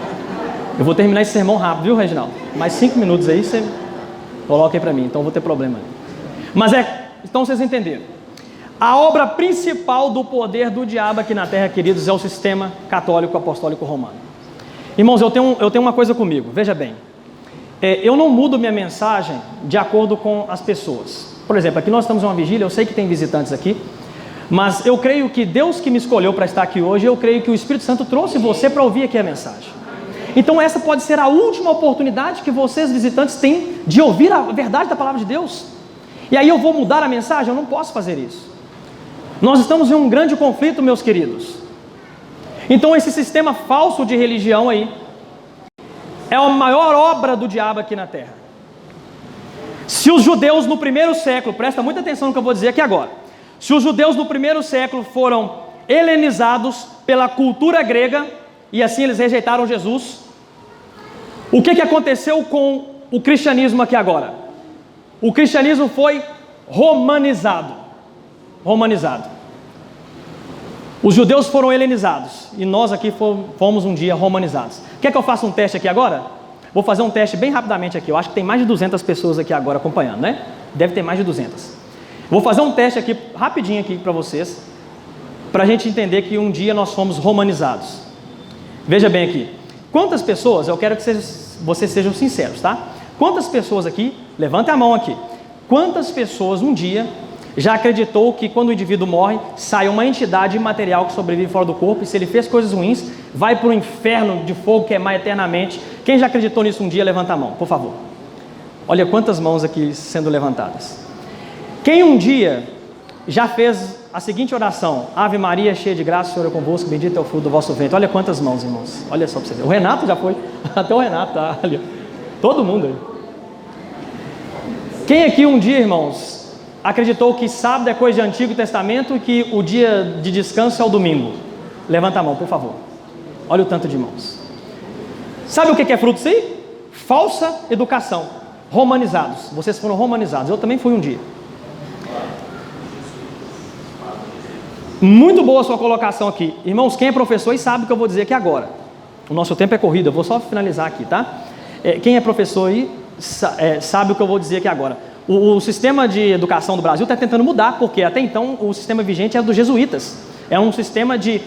Speaker 2: Eu vou terminar esse sermão rápido, viu, Reginaldo? Mais 5 minutos aí, você coloca aí para mim, então eu vou ter problema. Mas então vocês entenderam. A obra principal do poder do diabo aqui na terra, queridos, é o sistema católico apostólico romano. Irmãos, eu tenho uma coisa comigo, veja bem. Eu não mudo minha mensagem de acordo com as pessoas. Por exemplo, aqui nós estamos em uma vigília, eu sei que tem visitantes aqui, mas eu creio que Deus que me escolheu para estar aqui hoje, eu creio que o Espírito Santo trouxe você para ouvir aqui a mensagem. Então essa pode ser a última oportunidade que vocês visitantes têm de ouvir a verdade da palavra de Deus. E aí eu vou mudar a mensagem? Eu não posso fazer isso. Nós estamos em um grande conflito, meus queridos. Então esse sistema falso de religião aí é a maior obra do diabo aqui na terra. Se os judeus no primeiro século, presta muita atenção no que eu vou dizer aqui agora. Se os judeus no primeiro século foram helenizados pela cultura grega e assim eles rejeitaram Jesus, o que aconteceu com o cristianismo aqui agora? O cristianismo foi romanizado. Os judeus foram helenizados e nós aqui fomos um dia romanizados. Quer que eu faça um teste aqui agora? Vou fazer um teste bem rapidamente aqui. Eu acho que tem mais de 200 pessoas aqui agora acompanhando, né? Deve ter mais de 200. Vou fazer um teste aqui, rapidinho aqui para vocês, para a gente entender que um dia nós fomos romanizados. Veja bem aqui. Quantas pessoas, eu quero que vocês sejam sinceros, tá? Quantas pessoas aqui, levantem a mão aqui, quantas pessoas um dia já acreditou que quando o indivíduo morre, sai uma entidade imaterial que sobrevive fora do corpo, e se ele fez coisas ruins, vai para o inferno de fogo queimar eternamente? Quem já acreditou nisso um dia, levanta a mão, por favor. Olha quantas mãos aqui sendo levantadas. Quem um dia já fez a seguinte oração: Ave Maria, cheia de graça, o Senhor é convosco, bendito é o fruto do vosso ventre. Olha quantas mãos, irmãos. Olha só para você ver. O Renato já foi, até o Renato, tá? Olha. Todo mundo aí. Quem aqui um dia, irmãos, acreditou que sábado é coisa de Antigo Testamento e que o dia de descanso é o domingo? Levanta a mão, por favor. Olha o tanto de mãos. Sabe o que é fruto disso aí? Falsa educação. Romanizados. Vocês foram romanizados. Eu também fui um dia. Muito boa a sua colocação aqui. Irmãos, quem é professor e sabe o que eu vou dizer aqui agora. O nosso tempo é corrido, eu vou só finalizar aqui, tá? Quem é professor aí sabe o que eu vou dizer aqui agora. O sistema de educação do Brasil está tentando mudar, porque até então o sistema vigente era dos jesuítas. É um sistema de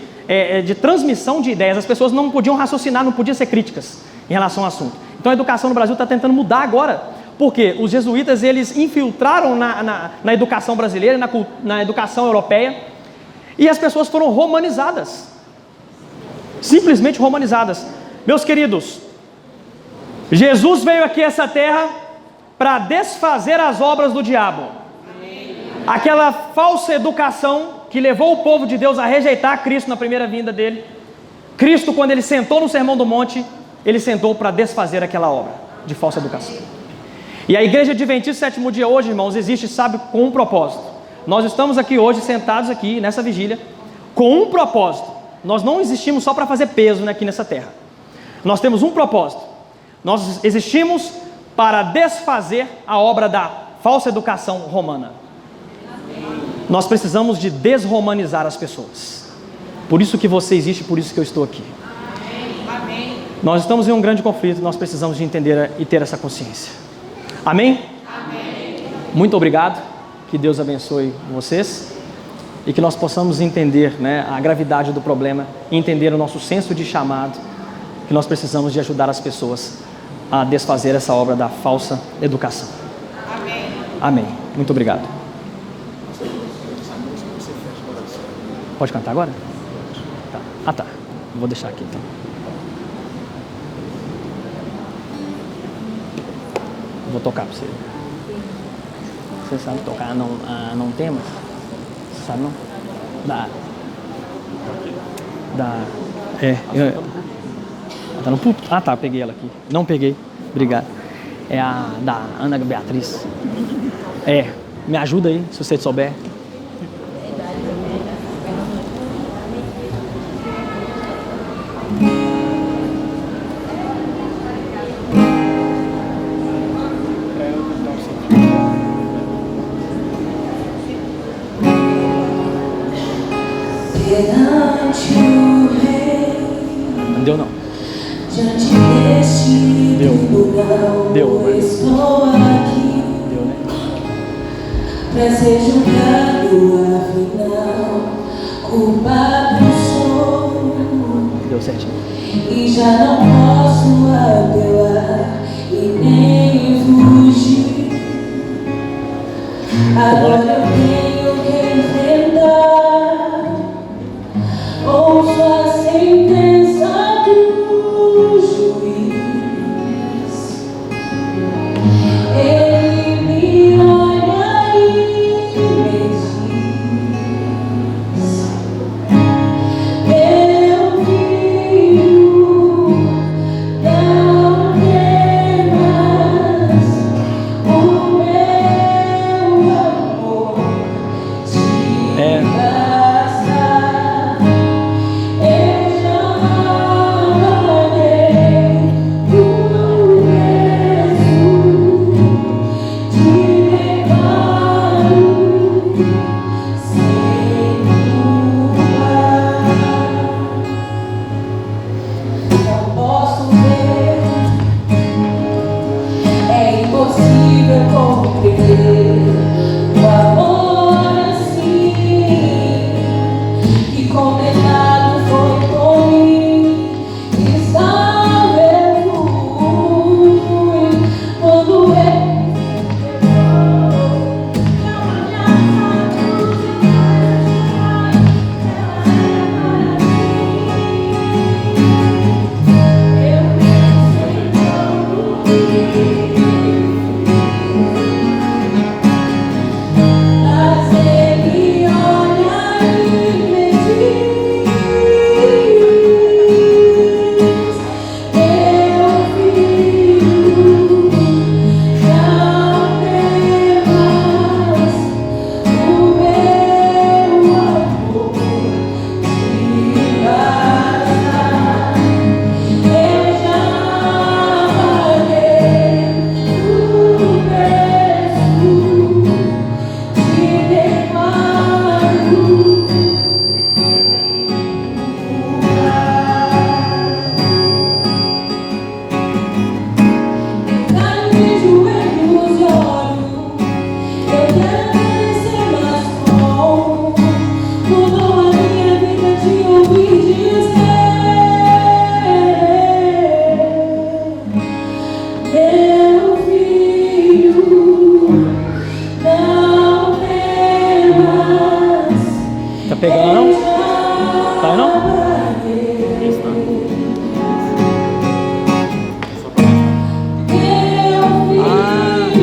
Speaker 2: transmissão de ideias. As pessoas não podiam raciocinar, não podiam ser críticas em relação ao assunto. Então a educação no Brasil está tentando mudar agora, porque os jesuítas eles infiltraram na educação brasileira, na educação europeia, e as pessoas foram romanizadas. Simplesmente romanizadas. Meus queridos, Jesus veio aqui a essa terra para desfazer as obras do diabo. Aquela falsa educação que levou o povo de Deus a rejeitar Cristo na primeira vinda dele. Cristo, quando ele sentou no Sermão do Monte, ele sentou para desfazer aquela obra de falsa educação. E a Igreja Adventista Sétimo Dia hoje, irmãos, existe, sabe, com um propósito. Nós estamos aqui hoje, sentados aqui nessa vigília, com um propósito. Nós não existimos só para fazer peso aqui nessa terra. Nós temos um propósito. Nós existimos para desfazer a obra da falsa educação romana. Nós precisamos de desromanizar as pessoas. Por isso que você existe, por isso que eu estou aqui. Nós estamos em um grande conflito, nós precisamos de entender e ter essa consciência. Amém? Muito obrigado. Que Deus abençoe vocês e que nós possamos entender, né, a gravidade do problema e entender o nosso senso de chamado, que nós precisamos de ajudar as pessoas a desfazer essa obra da falsa educação.
Speaker 4: Amém.
Speaker 2: Amém. Muito obrigado. Pode cantar agora? Tá. Ah, tá. Vou deixar aqui então. Vou tocar para você. Você sabe tocar não temas? Você sabe não? Tá no púlpito? Ah, tá, peguei ela aqui. Não peguei, obrigado. É a da Ana Beatriz. Me ajuda aí, se você souber.
Speaker 1: Perante o Rei,
Speaker 2: Não deu não.
Speaker 1: diante deste
Speaker 2: Deu.
Speaker 1: tribunal,
Speaker 2: Deu, né?
Speaker 1: estou aqui
Speaker 2: Deu, né?
Speaker 1: pra ser julgado, afinal, culpado sou,
Speaker 2: Deu certinho.
Speaker 1: e já não posso apelar e nem fugir. Agora eu tenho que enfrentar, ouço a sentença do juiz. Ele me olha e me diz: meu filho, não temas, o meu amor te basta. Eu já paguei o preço, te declaro sem culpa. Não posso ver, é impossível compreender o amor assim, que condenado foi por mim, e salvo eu fui quando ele mas ele olha e me diz: meu filho, não temas, o meu amor te basta. Eu já paguei o preço, te declaro caio de joelhos e oro. Eu quero agradecer, mas como mudou a minha vida de ouvir dizer: meu filho, não temas.
Speaker 2: Tá pegando não? Tá não?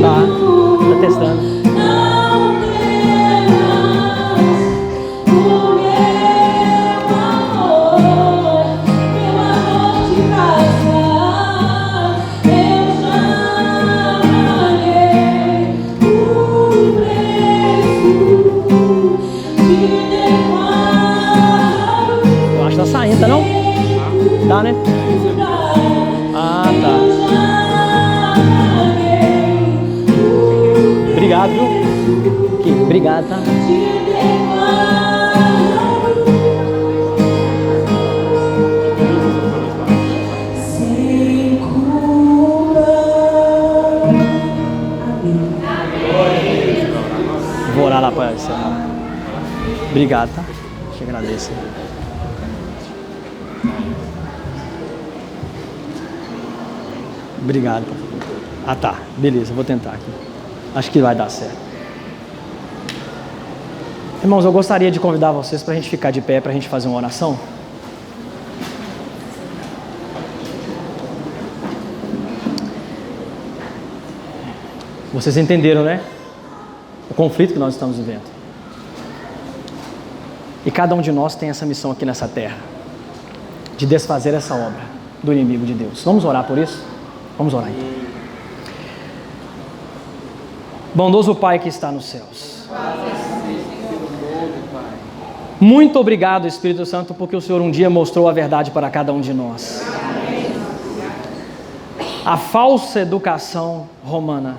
Speaker 2: Tá. Tá testando.
Speaker 1: Não temas, o meu amor de basta. Eu já paguei o preço, te declaro.
Speaker 2: Eu acho que tá saindo, tá não? Tá, né? Ah, tá. Obrigado, viu? Aqui, obrigado, tá?
Speaker 1: Sem culpa. Amém.
Speaker 2: Obrigado, tá? Te agradeço. Obrigado. Ah, tá. Beleza, vou tentar aqui. Acho que vai dar certo. Irmãos, eu gostaria de convidar vocês para a gente ficar de pé, para a gente fazer uma oração. Vocês entenderam, né? O conflito que nós estamos vivendo. E cada um de nós tem essa missão aqui nessa terra, de desfazer essa obra do inimigo de Deus. Vamos orar por isso? Vamos orar então. Bondoso Pai que está nos céus, muito obrigado, Espírito Santo, porque o Senhor um dia mostrou a verdade para cada um de nós. A falsa educação romana,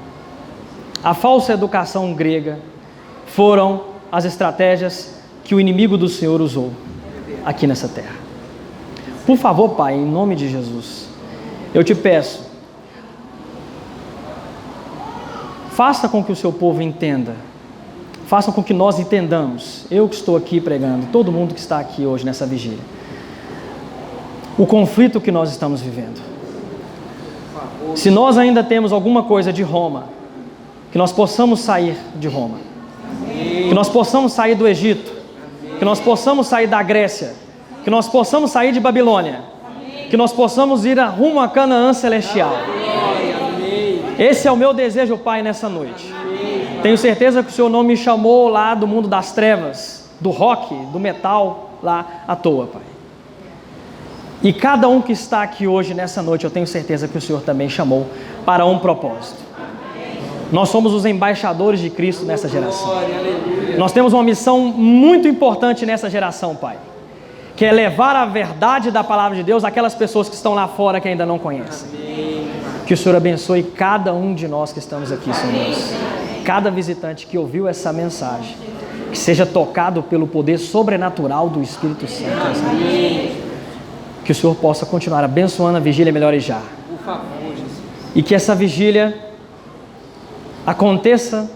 Speaker 2: a falsa educação grega foram as estratégias que o inimigo do Senhor usou aqui nessa terra. Por favor, Pai, em nome de Jesus, eu te peço, faça com que o seu povo entenda, faça com que nós entendamos, eu que estou aqui pregando, todo mundo que está aqui hoje nessa vigília, o conflito que nós estamos vivendo. Se nós ainda temos alguma coisa de Roma, que nós possamos sair de Roma, que nós possamos sair do Egito, que nós possamos sair da Grécia, que nós possamos sair de Babilônia, que nós possamos ir rumo a Canaã celestial. Esse é o meu desejo, Pai, nessa noite. Tenho certeza que o Senhor não me chamou lá do mundo das trevas, do rock, do metal, lá à toa, Pai. E cada um que está aqui hoje, nessa noite, eu tenho certeza que o Senhor também chamou para um propósito. Nós somos os embaixadores de Cristo nessa geração. Nós temos uma missão muito importante nessa geração, Pai, que é levar a verdade da palavra de Deus àquelas pessoas que estão lá fora que ainda não conhecem. Que o Senhor abençoe cada um de nós que estamos aqui, Senhor Deus. Cada visitante que ouviu essa mensagem, que seja tocado pelo poder sobrenatural do Espírito Santo. Que o Senhor possa continuar abençoando a vigília Melhore Já.
Speaker 3: Por favor, Jesus.
Speaker 2: E que essa vigília aconteça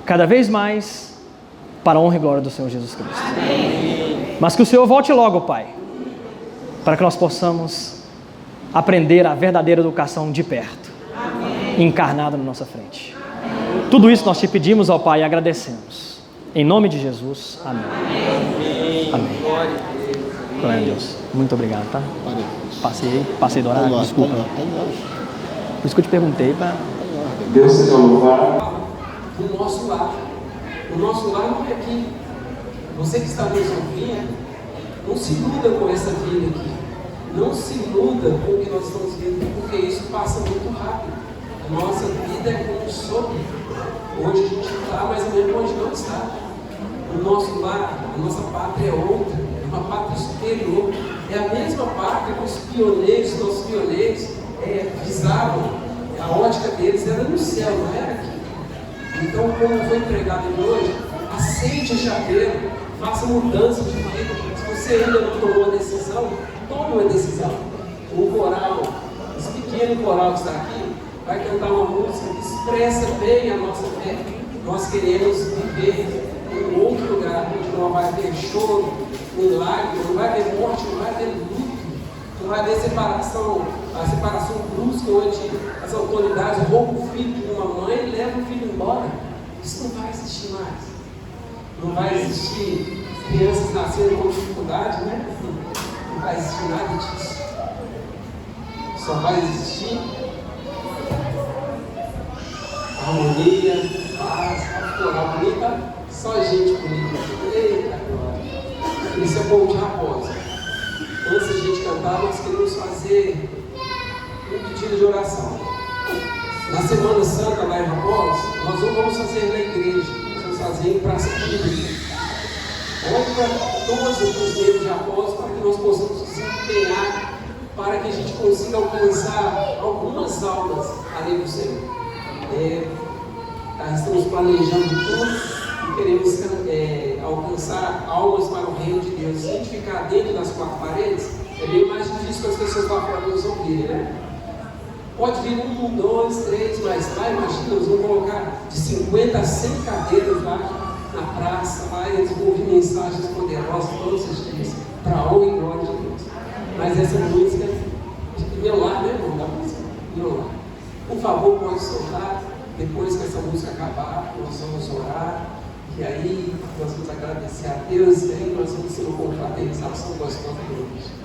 Speaker 2: cada vez mais para a honra e glória do Senhor Jesus Cristo. Amém. Mas que o Senhor volte logo, Pai, para que nós possamos aprender a verdadeira educação de perto, encarnada na nossa frente. Tudo isso nós te pedimos ao Pai e agradecemos. Em nome de Jesus. Amém. Amém. Glória a Deus. Muito obrigado, tá? Passei do horário, desculpa. Por isso que eu te perguntei para...
Speaker 4: Deus seja louvado.
Speaker 3: Do nosso lar. O nosso lar não é aqui. Você que está nos ouvindo, não se iluda com essa vida aqui. Não se iluda com o que nós estamos vivendo, porque isso passa muito rápido. A nossa vida é como um sopro. Hoje a gente está, mas amanhã pode não estar. O nosso lar, a nossa pátria é outra, é uma pátria superior. É a mesma pátria que os pioneiros, nossos pioneiros, visavam. A ótica deles era no céu, não era aqui. Então, como foi pregado hoje, aceite a chaveiro, faça mudança de vida. Se você ainda não tomou a decisão, tome uma decisão. O coral, esse pequeno coral que está aqui, vai cantar uma música que expressa bem a nossa fé. Nós queremos viver em um outro lugar, onde não vai ter choro, lágrimas, não vai ter morte, não vai ter luto, não vai ter separação, a separação brusca, onde as autoridades roubam o filho de uma mãe e levam o filho embora. Isso não vai existir mais. Não vai existir crianças nascendo com dificuldade, né? Não vai existir nada disso. Só vai existir harmonia, paz, coral bonita, só gente bonita. Eita glória! Isso é bom de raposa. Antes da gente cantar, nós queremos fazer um pedido de oração. Na Semana Santa, lá em Raposa, nós não vamos fazer na igreja, nós vamos fazer em praça pública. Olhe para todos os membros de Raposa para que nós possamos nos empenhar para que a gente consiga alcançar algumas almas além do Senhor. Estamos planejando tudo e queremos alcançar almas para o reino de Deus. Se a gente ficar dentro das quatro paredes, é bem mais difícil para as pessoas lá fora nos ouvirem, né? Pode vir 1, 2, 3, mas lá, imagina, nós vamos colocar de 50 a 100 cadeiras lá, na praça, lá eles vão ouvir mensagens poderosas todos os dias, para a honra e glória de Deus. Mas essa música, de meu lar, né, irmão, da música? Meu lar. Por favor, pode soltar, depois que essa música acabar, nós vamos orar, e aí nós vamos agradecer a Deus, e aí nós vamos ter uma confraternização gostosa de hoje.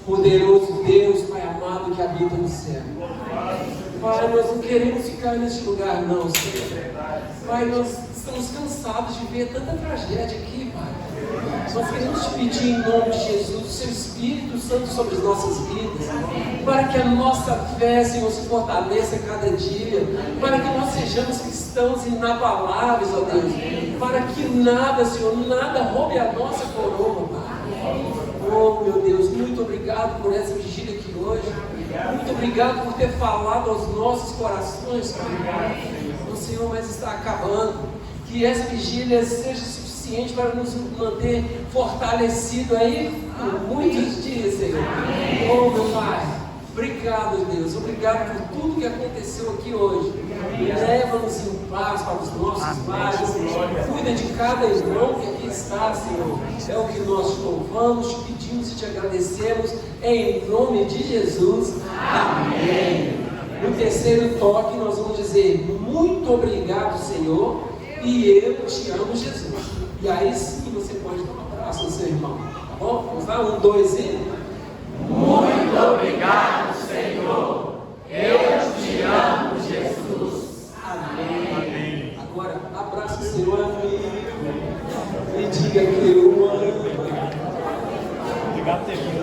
Speaker 3: Poderoso Deus, Pai amado que habita no céu. Pai, nós não queremos ficar neste lugar, não, Senhor. Pai, nós estamos cansados de ver tanta tragédia aqui, Pai. Nós queremos te pedir em nome de Jesus, o seu Espírito Santo sobre as nossas vidas, para que a nossa fé, Senhor, se fortaleça a cada dia, para que nós sejamos cristãos inabaláveis, ó Deus, para que nada, Senhor, nada roube a nossa coroa, Pai. Oh, meu Deus, muito obrigado por essa vigília aqui hoje. Muito obrigado por ter falado aos nossos corações, Pai. O Senhor, mas está acabando. Que essa vigília seja suficiente para nos manter fortalecidos aí por muitos dias, Senhor. Oh, meu Pai, obrigado, Deus. Obrigado por tudo que aconteceu aqui hoje. Leva-nos em paz para os nossos lares. Cuida de cada irmão que aqui está, Senhor. É o que nós te louvamos, te pedimos e te agradecemos. Em nome de Jesus. Amém. No terceiro toque, nós vamos dizer: muito obrigado, Senhor, e eu te amo, Jesus. E aí sim você pode dar um abraço no seu irmão. Tá bom? Vamos lá? 1, 2 e...
Speaker 5: Muito obrigado, Senhor. Eu te amo, Jesus.
Speaker 3: Amém. Agora, abraça o seu amigo e diga que eu amo.
Speaker 2: Obrigado por ter vindo.